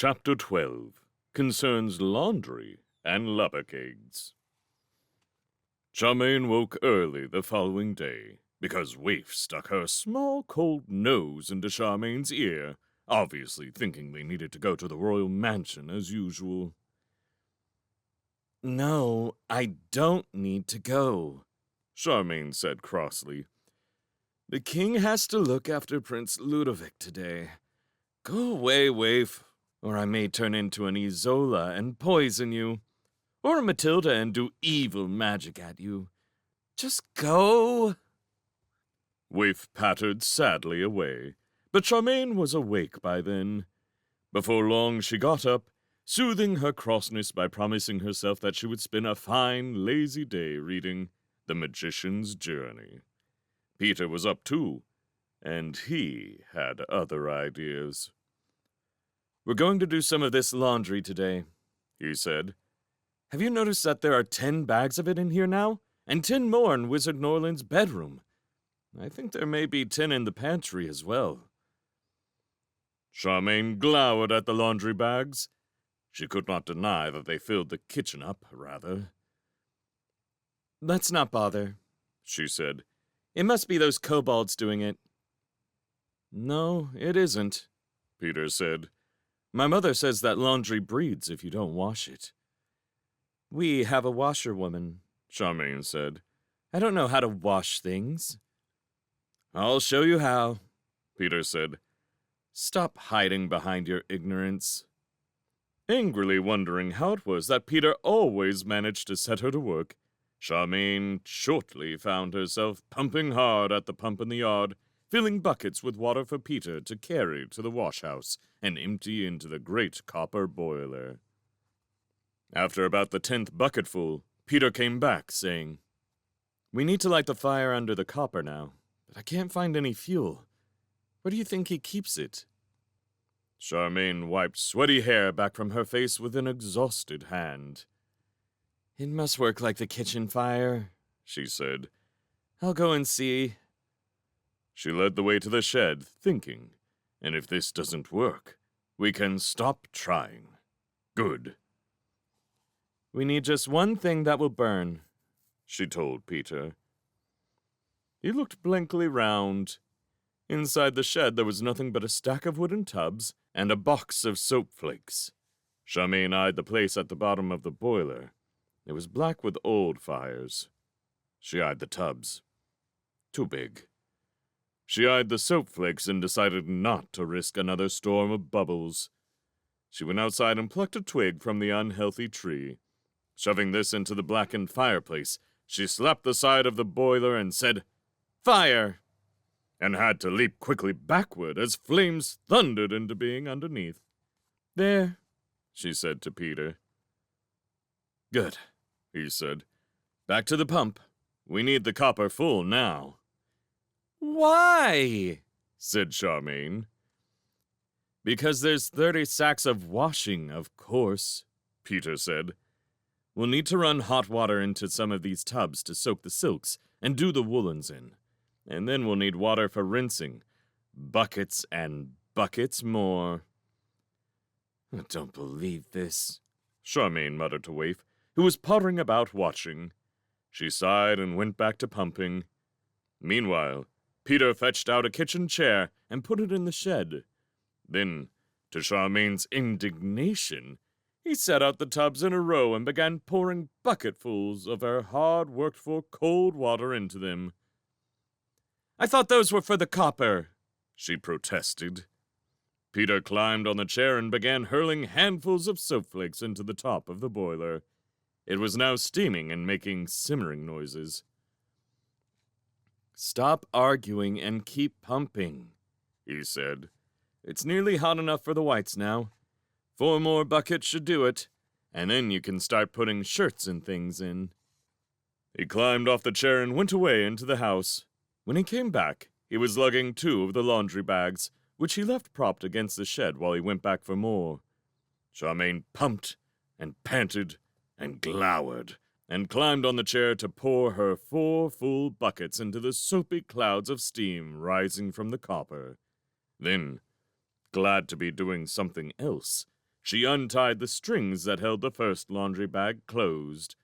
Chapter 12 concerns laundry and lubbock eggs. Charmaine woke early the following day because Waif stuck her small cold nose into Charmaine's ear, obviously thinking they needed to go to the royal mansion as usual. "No, I don't need to go," Charmaine said crossly. "The king has to look after Prince Ludovic today. Go away, Waif, or I may turn into an Isola and poison you, or a Matilda and do evil magic at you. Just go." Waif pattered sadly away, but Charmaine was awake by then. Before long she got up, soothing her crossness by promising herself that she would spend a fine, lazy day reading The Magician's Journey. Peter was up too, and he had other ideas. "We're going to do some of this laundry today," he said. "Have you noticed that there are 10 bags of it in here now, and 10 more in Wizard Norland's bedroom? I think there may be 10 in the pantry as well." Charmaine glowered at the laundry bags. She could not deny that they filled the kitchen up, rather. "Let's not bother," she said. "It must be those kobolds doing it." "No, it isn't," Peter said. "My mother says that laundry breeds if you don't wash it." "We have a washerwoman," Charmaine said. "I don't know how to wash things." "I'll show you how," Peter said. "Stop hiding behind your ignorance." Angrily wondering how it was that Peter always managed to set her to work, Charmaine shortly found herself pumping hard at the pump in the yard, filling buckets with water for Peter to carry to the washhouse and empty into the great copper boiler. After about the 10th bucketful, Peter came back, saying, "We need to light the fire under the copper now, but I can't find any fuel. Where do you think he keeps it?" Charmaine wiped sweaty hair back from her face with an exhausted hand. "It must work like the kitchen fire," she said. "I'll go and see." She led the way to the shed, thinking, "And if this doesn't work, we can stop trying. Good." "We need just one thing that will burn," she told Peter. He looked blankly round. Inside the shed there was nothing but a stack of wooden tubs and a box of soap flakes. Charmaine eyed the place at the bottom of the boiler. It was black with old fires. She eyed the tubs. Too big. She eyed the soap flakes and decided not to risk another storm of bubbles. She went outside and plucked a twig from the unhealthy tree. Shoving this into the blackened fireplace, she slapped the side of the boiler and said, "Fire!" and had to leap quickly backward as flames thundered into being underneath. "There," she said to Peter. "Good," he said. "Back to the pump. We need the copper full now." "Why?" said Charmaine. "Because there's 30 sacks of washing, of course," Peter said. "We'll need to run hot water into some of these tubs to soak the silks and do the woolens in. And then we'll need water for rinsing. Buckets and buckets more." "I don't believe this," Charmaine muttered to Waif, who was pottering about watching. She sighed and went back to pumping. Meanwhile, Peter fetched out a kitchen chair and put it in the shed. Then, to Charmaine's indignation, he set out the tubs in a row and began pouring bucketfuls of her hard-worked-for cold water into them. "I thought those were for the copper," she protested. Peter climbed on the chair and began hurling handfuls of soap flakes into the top of the boiler. It was now steaming and making simmering noises. "Stop arguing and keep pumping," he said. "It's nearly hot enough for the whites now. 4 more buckets should do it, and then you can start putting shirts and things in." He climbed off the chair and went away into the house. When he came back, he was lugging 2 of the laundry bags, which he left propped against the shed while he went back for more. Charmaine pumped and panted and glowered and climbed on the chair to pour her 4 full buckets into the soapy clouds of steam rising from the copper. Then, glad to be doing something else, she untied the strings that held the first laundry bag closed.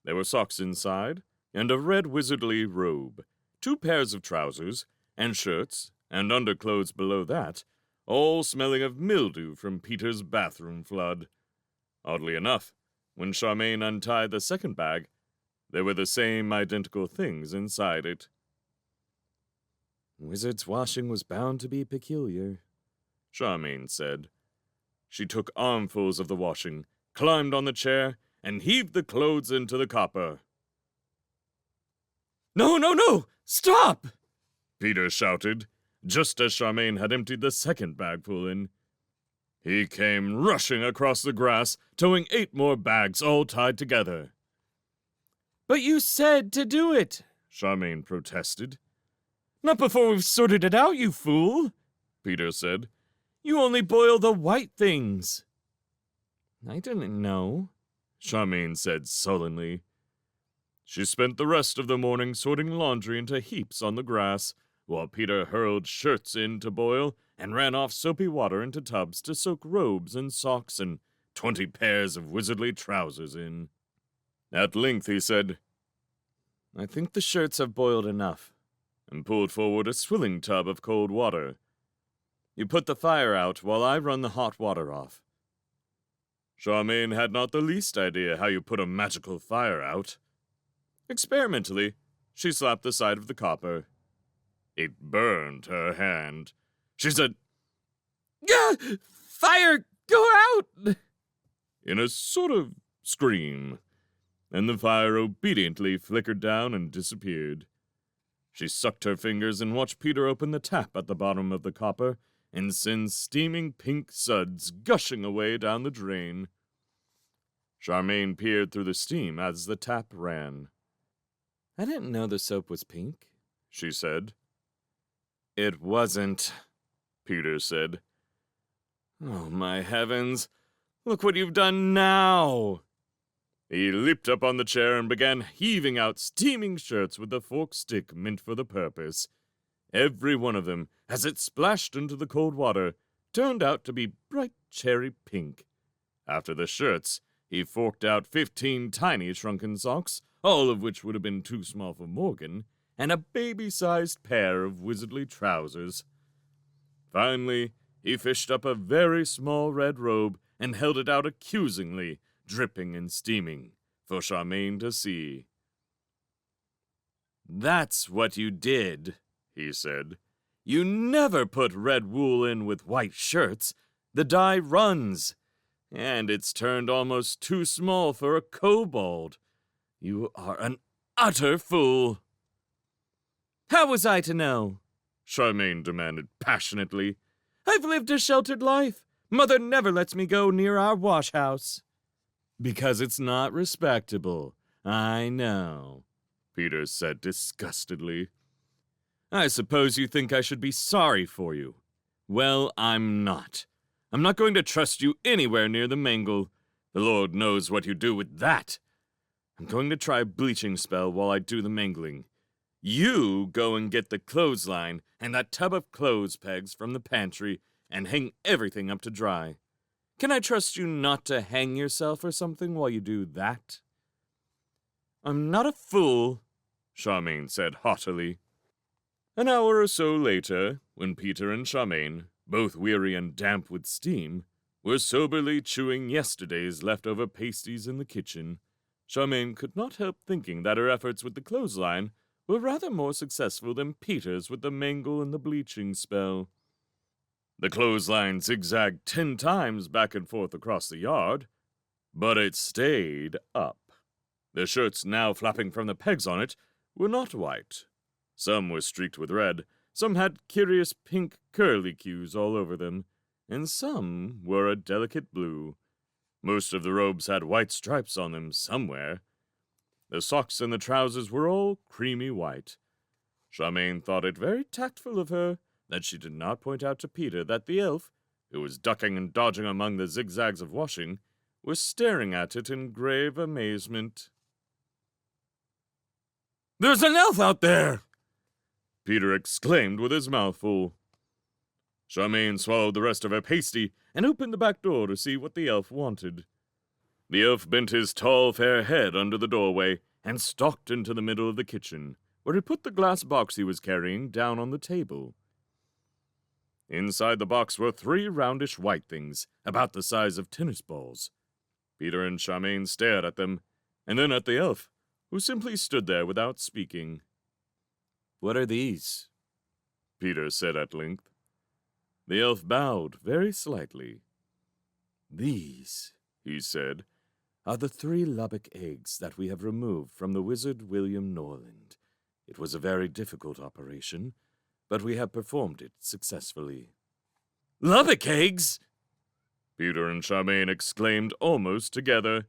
There were socks inside, and a red wizardly robe, 2 pairs of trousers, and shirts, and underclothes below that, all smelling of mildew from Peter's bathroom flood. Oddly enough, when Charmaine untied the second bag, there were the same identical things inside it. Wizard's washing was bound to be peculiar, Charmaine said. She took armfuls of the washing, climbed on the chair, and heaved the clothes into the copper. "No, no, no! Stop!" Peter shouted, just as Charmaine had emptied the second bagful in. He came rushing across the grass, towing 8 more bags all tied together. "But you said to do it," Charmaine protested. "Not before we've sorted it out, you fool," Peter said. "You only boil the white things." "I didn't know," Charmaine said sullenly. She spent the rest of the morning sorting laundry into heaps on the grass, while Peter hurled shirts in to boil and ran off soapy water into tubs to soak robes and socks and 20 pairs of wizardly trousers in. At length he said, "I think the shirts have boiled enough," and pulled forward a swilling tub of cold water. "You put the fire out while I run the hot water off." Charmaine had not the least idea how you put a magical fire out. Experimentally, she slapped the side of the copper. It burned her hand. She said, "Gah! Fire! Go out!" in a sort of scream, and the fire obediently flickered down and disappeared. She sucked her fingers and watched Peter open the tap at the bottom of the copper and send steaming pink suds gushing away down the drain. Charmaine peered through the steam as the tap ran. "I didn't know the soap was pink," she said. "It wasn't," Peter said. "Oh, my heavens! Look what you've done now!" He leaped up on the chair and began heaving out steaming shirts with the forked stick meant for the purpose. Every one of them, as it splashed into the cold water, turned out to be bright cherry pink. After the shirts, he forked out 15 tiny shrunken socks, all of which would have been too small for Morgan, and a baby-sized pair of wizardly trousers. Finally, he fished up a very small red robe and held it out accusingly, dripping and steaming, for Charmaine to see. "That's what you did," he said. "You never put red wool in with white shirts. The dye runs, and it's turned almost too small for a kobold. You are an utter fool." "How was I to know?" Charmaine demanded passionately. "I've lived a sheltered life. Mother never lets me go near our wash house." "Because it's not respectable. I know," Peter said disgustedly. "I suppose you think I should be sorry for you. Well, I'm not. I'm not going to trust you anywhere near the mangle. The Lord knows what you do with that. I'm going to try a bleaching spell while I do the mangling. You go and get the clothesline and that tub of clothes pegs from the pantry and hang everything up to dry. Can I trust you not to hang yourself or something while you do that?" "I'm not a fool," Charmaine said haughtily. An hour or so later, when Peter and Charmaine, both weary and damp with steam, were soberly chewing yesterday's leftover pasties in the kitchen, Charmaine could not help thinking that her efforts with the clothesline were rather more successful than Peter's with the mangle and the bleaching spell. The clothesline zigzagged 10 times back and forth across the yard, but it stayed up. The shirts now flapping from the pegs on it were not white. Some were streaked with red, some had curious pink curlicues all over them, and some were a delicate blue. Most of the robes had white stripes on them somewhere. The socks and the trousers were all creamy white. Charmaine thought it very tactful of her that she did not point out to Peter that the elf, who was ducking and dodging among the zigzags of washing, was staring at it in grave amazement. "There's an elf out there!" Peter exclaimed with his mouth full. Charmaine swallowed the rest of her pasty and opened the back door to see what the elf wanted. The elf bent his tall, fair head under the doorway and stalked into the middle of the kitchen, where he put the glass box he was carrying down on the table. Inside the box were 3 roundish white things, about the size of tennis balls. Peter and Charmaine stared at them, and then at the elf, who simply stood there without speaking. "What are these?" Peter said at length. The elf bowed very slightly. "These," he said, "are the 3 Lubbock eggs that we have removed from the wizard William Norland. It was a very difficult operation, but we have performed it successfully." "Lubbock eggs!" Peter and Charmaine exclaimed almost together.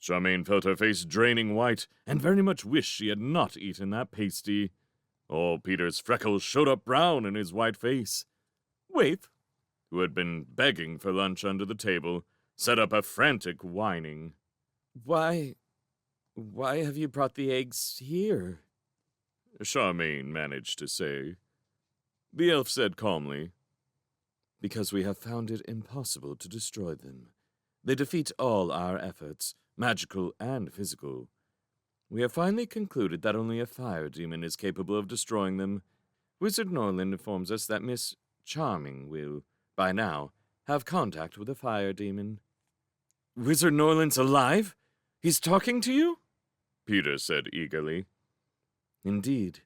Charmaine felt her face draining white and very much wished she had not eaten that pasty. All Peter's freckles showed up brown in his white face. Waif, who had been begging for lunch under the table, set up a frantic whining. Why have you brought the eggs here?" Charmaine managed to say. The elf said calmly, "Because we have found it impossible to destroy them. They defeat all our efforts, magical and physical. We have finally concluded that only a fire demon is capable of destroying them. Wizard Norland informs us that Miss Charming will, by now, have contact with a fire demon." "Wizard Norland's alive? He's talking to you?" Peter said eagerly. "Indeed,"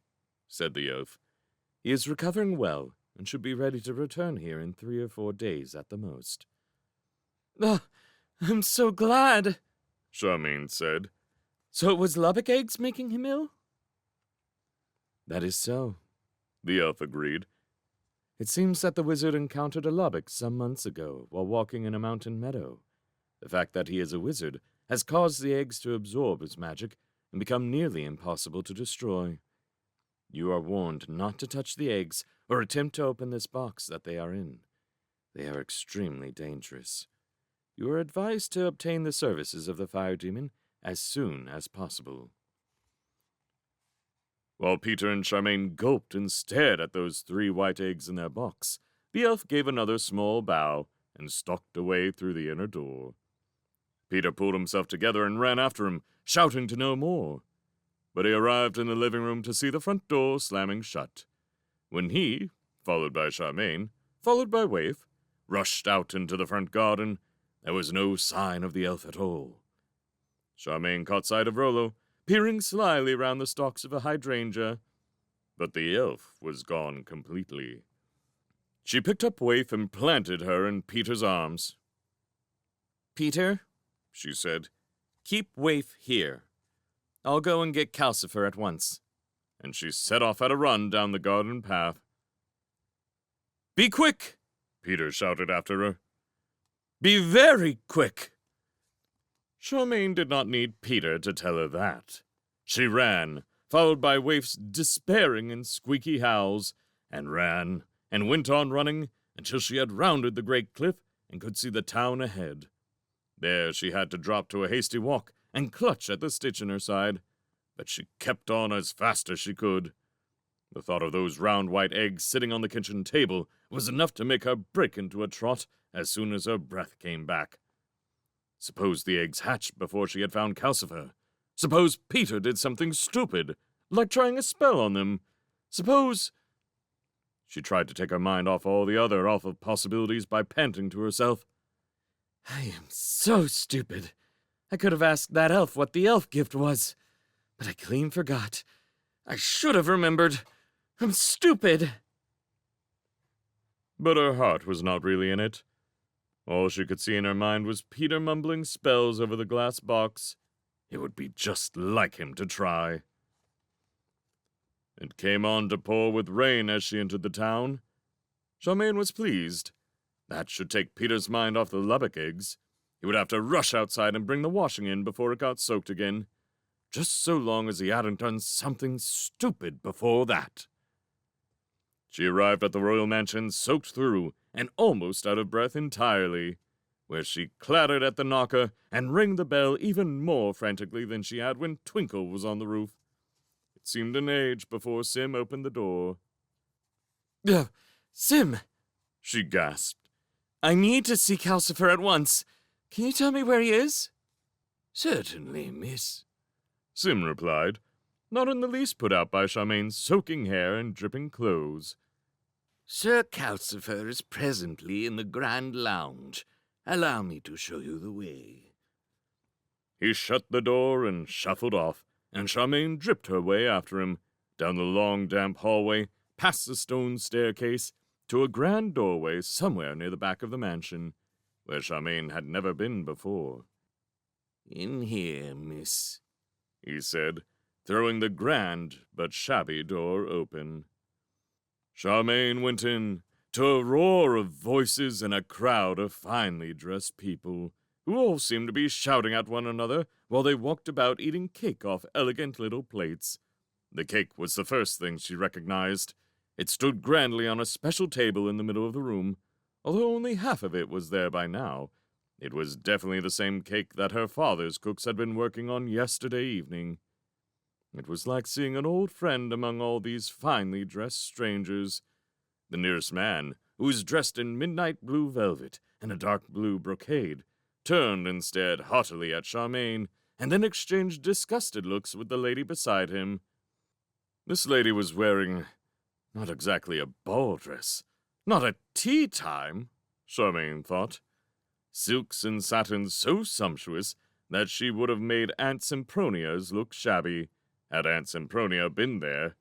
said the elf. "He is recovering well and should be ready to return here in 3 or 4 days at the most." "Oh, I'm so glad," Charmaine said. "So it was Lubbock eggs making him ill?" "That is so," the elf agreed. "It seems that the wizard encountered a Lubbock some months ago while walking in a mountain meadow. The fact that he is a wizard has caused the eggs to absorb his magic and become nearly impossible to destroy. You are warned not to touch the eggs or attempt to open this box that they are in. They are extremely dangerous. You are advised to obtain the services of the fire demon as soon as possible." While Peter and Charmaine gulped and stared at those 3 white eggs in their box, the elf gave another small bow and stalked away through the inner door. Peter pulled himself together and ran after him, shouting to know more. But he arrived in the living room to see the front door slamming shut. When he, followed by Charmaine, followed by Waif, rushed out into the front garden, there was no sign of the elf at all. Charmaine caught sight of Rollo, peering slyly round the stalks of a hydrangea, but the elf was gone completely. She picked up Waif and planted her in Peter's arms. "Peter," she said, "keep Waif here. I'll go and get Calcifer at once." And she set off at a run down the garden path. "Be quick!" Peter shouted after her. "Be very quick!" Charmaine did not need Peter to tell her that. She ran, followed by Waif's despairing and squeaky howls, and ran, and went on running until she had rounded the great cliff and could see the town ahead. There she had to drop to a hasty walk and clutch at the stitch in her side, but she kept on as fast as she could. The thought of those round white eggs sitting on the kitchen table was enough to make her break into a trot as soon as her breath came back. Suppose the eggs hatched before she had found Calcifer. Suppose Peter did something stupid, like trying a spell on them. Suppose... She tried to take her mind off all the other awful possibilities by panting to herself. "I am so stupid. I could have asked that elf what the elf gift was, but I clean forgot. I should have remembered. I'm stupid." But her heart was not really in it. All she could see in her mind was Peter mumbling spells over the glass box. It would be just like him to try. It came on to pour with rain as she entered the town. Charmaine was pleased. That should take Peter's mind off the Lubbock eggs. He would have to rush outside and bring the washing in before it got soaked again. Just so long as he hadn't done something stupid before that. She arrived at the royal mansion soaked through and almost out of breath entirely, where she clattered at the knocker and rang the bell even more frantically than she had when Twinkle was on the roof. It seemed an age before Sim opened the door. "Sim!" she gasped. "I need to see Calcifer at once. Can you tell me where he is?" "Certainly, miss," Sim replied, not in the least put out by Charmaine's soaking hair and dripping clothes. "Sir Calcifer is presently in the Grand Lounge. Allow me to show you the way." He shut the door and shuffled off, and Charmaine dripped her way after him, down the long, damp hallway, past the stone staircase, to a grand doorway somewhere near the back of the mansion, where Charmaine had never been before. "In here, miss," he said, throwing the grand but shabby door open. Charmaine went in, to a roar of voices and a crowd of finely dressed people, who all seemed to be shouting at one another while they walked about eating cake off elegant little plates. The cake was the first thing she recognized. It stood grandly on a special table in the middle of the room, although only half of it was there by now. It was definitely the same cake that her father's cooks had been working on yesterday evening. It was like seeing an old friend among all these finely dressed strangers. The nearest man, who was dressed in midnight blue velvet and a dark blue brocade, turned and stared haughtily at Charmaine, and then exchanged disgusted looks with the lady beside him. This lady was wearing not exactly a ball dress, not at tea time, Charmaine thought. Silks and satins so sumptuous that she would have made Aunt Sempronia's look shabby, had Aunt Sempronia been there.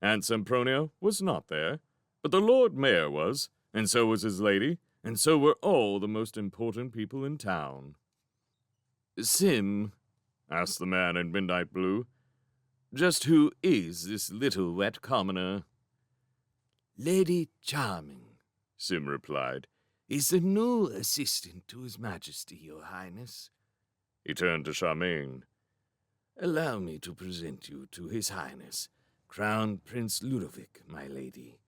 Aunt Sempronia was not there, but the Lord Mayor was, and so was his lady, and so were all the most important people in town. "Sim," asked the man in midnight blue, "just who is this little wet commoner?" "Lady Charming," Sim replied. "is the new assistant to His Majesty, Your Highness." He turned to Charmaine. "Allow me to present you to His Highness, Crown Prince Ludovic, my lady."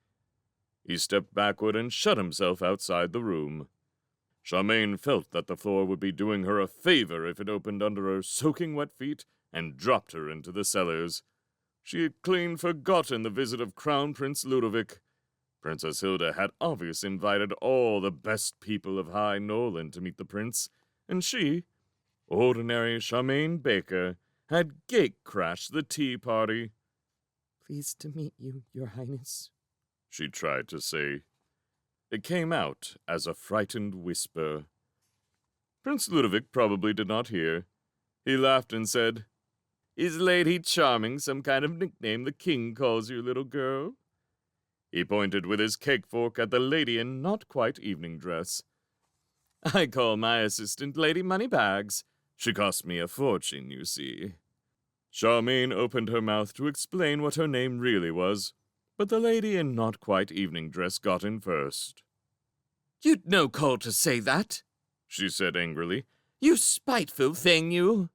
He stepped backward and shut himself outside the room. Charmaine felt that the floor would be doing her a favor if it opened under her soaking wet feet and dropped her into the cellars. She had clean forgotten the visit of Crown Prince Ludovic. Princess Hilda had obviously invited all the best people of High Norland to meet the prince, and she, ordinary Charmaine Baker, had gate-crashed the tea party. "Pleased to meet you, Your Highness," she tried to say. It came out as a frightened whisper. Prince Ludovic probably did not hear. He laughed and said, "Is Lady Charming some kind of nickname the king calls you, little girl?" He pointed with his cake fork at the lady in not quite evening dress. "I call my assistant Lady Moneybags. She cost me a fortune, you see." Charmaine opened her mouth to explain what her name really was, but the lady in not quite evening dress got in first. "You'd no call to say that," she said angrily. "You spiteful thing, you."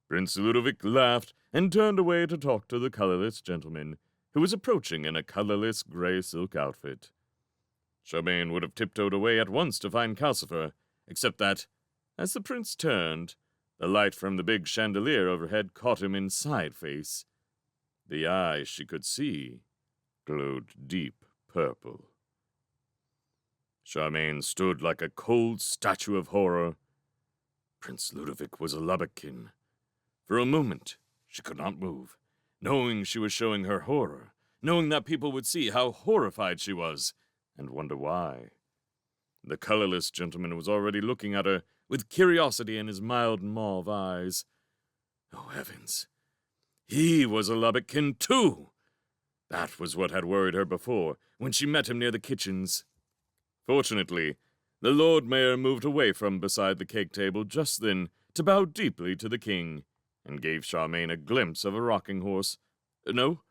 Prince Ludovic laughed and turned away to talk to the colorless gentleman, who was approaching in a colorless gray silk outfit. Charmaine would have tiptoed away at once to find Calcifer, except that, as the prince turned, the light from the big chandelier overhead caught him in side-face. The eyes she could see glowed deep purple. Charmaine stood like a cold statue of horror. Prince Ludovic was a lubberkin. For a moment, she could not move, knowing she was showing her horror, knowing that people would see how horrified she was, and wonder why. The colorless gentleman was already looking at her with curiosity in his mild mauve eyes. Oh, heavens! He was a lubberkin, too! That was what had worried her before, when she met him near the kitchens. Fortunately, the Lord Mayor moved away from beside the cake table just then to bow deeply to the king, and gave Charmaine a glimpse of a rocking horse. No,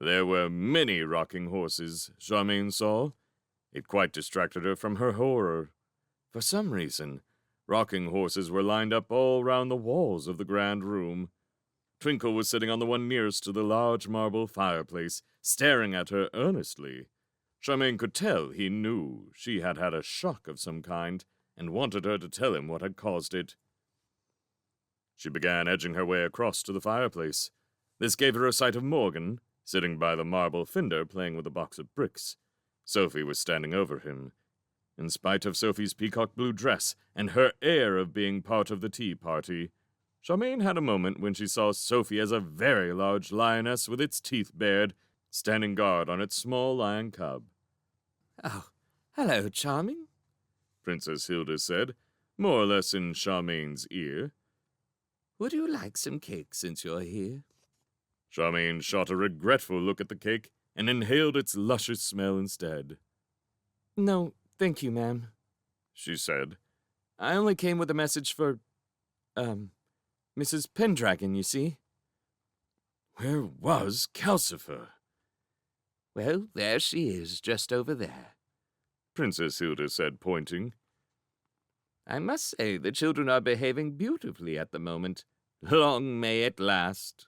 there were many rocking horses, Charmaine saw. It quite distracted her from her horror. For some reason, rocking horses were lined up all round the walls of the grand room. Twinkle was sitting on the one nearest to the large marble fireplace, staring at her earnestly. Charmaine could tell he knew she had had a shock of some kind, and wanted her to tell him what had caused it. She began edging her way across to the fireplace. This gave her a sight of Morgan, sitting by the marble fender playing with a box of bricks. Sophie was standing over him. In spite of Sophie's peacock blue dress and her air of being part of the tea party, Charmaine had a moment when she saw Sophie as a very large lioness with its teeth bared, standing guard on its small lion cub. Oh, hello, Charming. Princess Hilda said, more or less in Charmaine's ear. Would you like some cake since you're here? Charmaine shot a regretful look at the cake and inhaled its luscious smell instead. No, thank you, ma'am, She said. I only came with a message for, Mrs. Pendragon, you see. Where was Calcifer? Well, there she is, just over there. Princess Hilda said, pointing. I must say the children are behaving beautifully at the moment. Long may it last.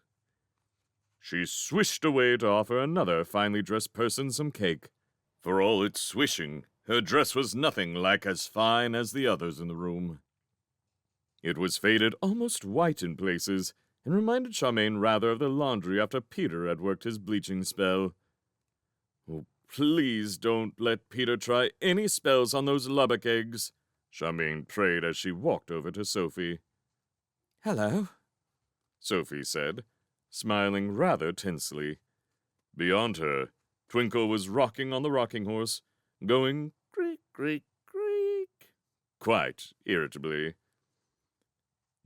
She swished away to offer another finely dressed person some cake. For all its swishing, her dress was nothing like as fine as the others in the room. It was faded almost white in places, and reminded Charmaine rather of the laundry after Peter had worked his bleaching spell. Oh, please don't let Peter try any spells on those Lubbock eggs, Charmaine prayed as she walked over to Sophie. Hello, Sophie said, smiling rather tensely. Beyond her, Twinkle was rocking on the rocking horse, going creak, creak, creak, quite irritably.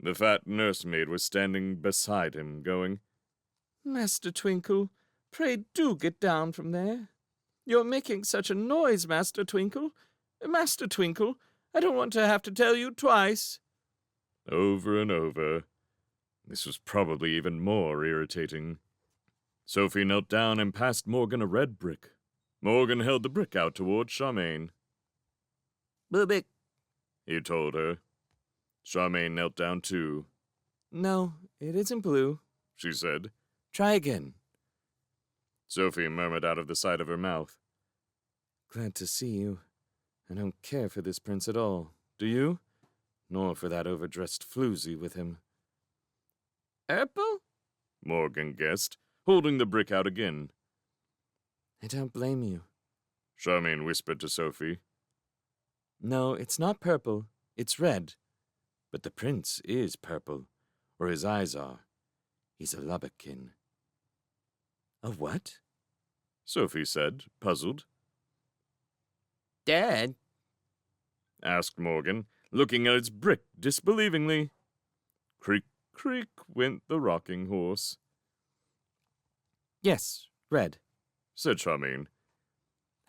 The fat nursemaid was standing beside him, going, Master Twinkle, pray do get down from there. You're making such a noise, Master Twinkle. Master Twinkle, I don't want to have to tell you twice. over and over. This was probably even more irritating. Sophie knelt down and passed Morgan a red brick. Morgan held the brick out toward Charmaine. Bubik. He told her. Charmaine knelt down too. No, it isn't blue. She said. Try again. Sophie murmured out of the side of her mouth. Glad to see you. I don't care for this prince at all. Do you? Nor for that overdressed floozy with him. Purple? Morgan guessed, holding the brick out again. I don't blame you. Charmaine whispered to Sophie. No, it's not purple. It's red. But the prince is purple, or his eyes are. He's a Lubbockkin. A what? Sophie said, puzzled. Dad? Asked Morgan, looking at its brick disbelievingly. Creak, creak went the rocking horse. Yes, red, said Charmaine.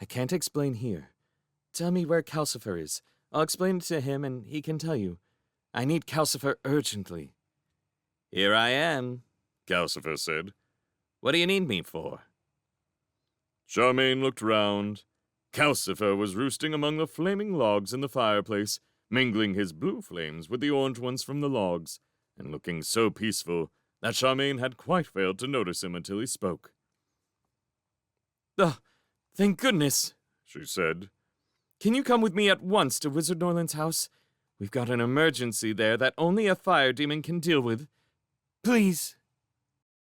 I can't explain here. Tell me where Calcifer is. I'll explain it to him and he can tell you. I need Calcifer urgently. Here I am, Calcifer said. What do you need me for? Charmaine looked round. Calcifer was roosting among the flaming logs in the fireplace, mingling his blue flames with the orange ones from the logs, and looking so peaceful that Charmaine had quite failed to notice him until he spoke. Oh, thank goodness, she said. Can you come with me at once to Wizard Norland's house? We've got an emergency there that only a fire demon can deal with. Please.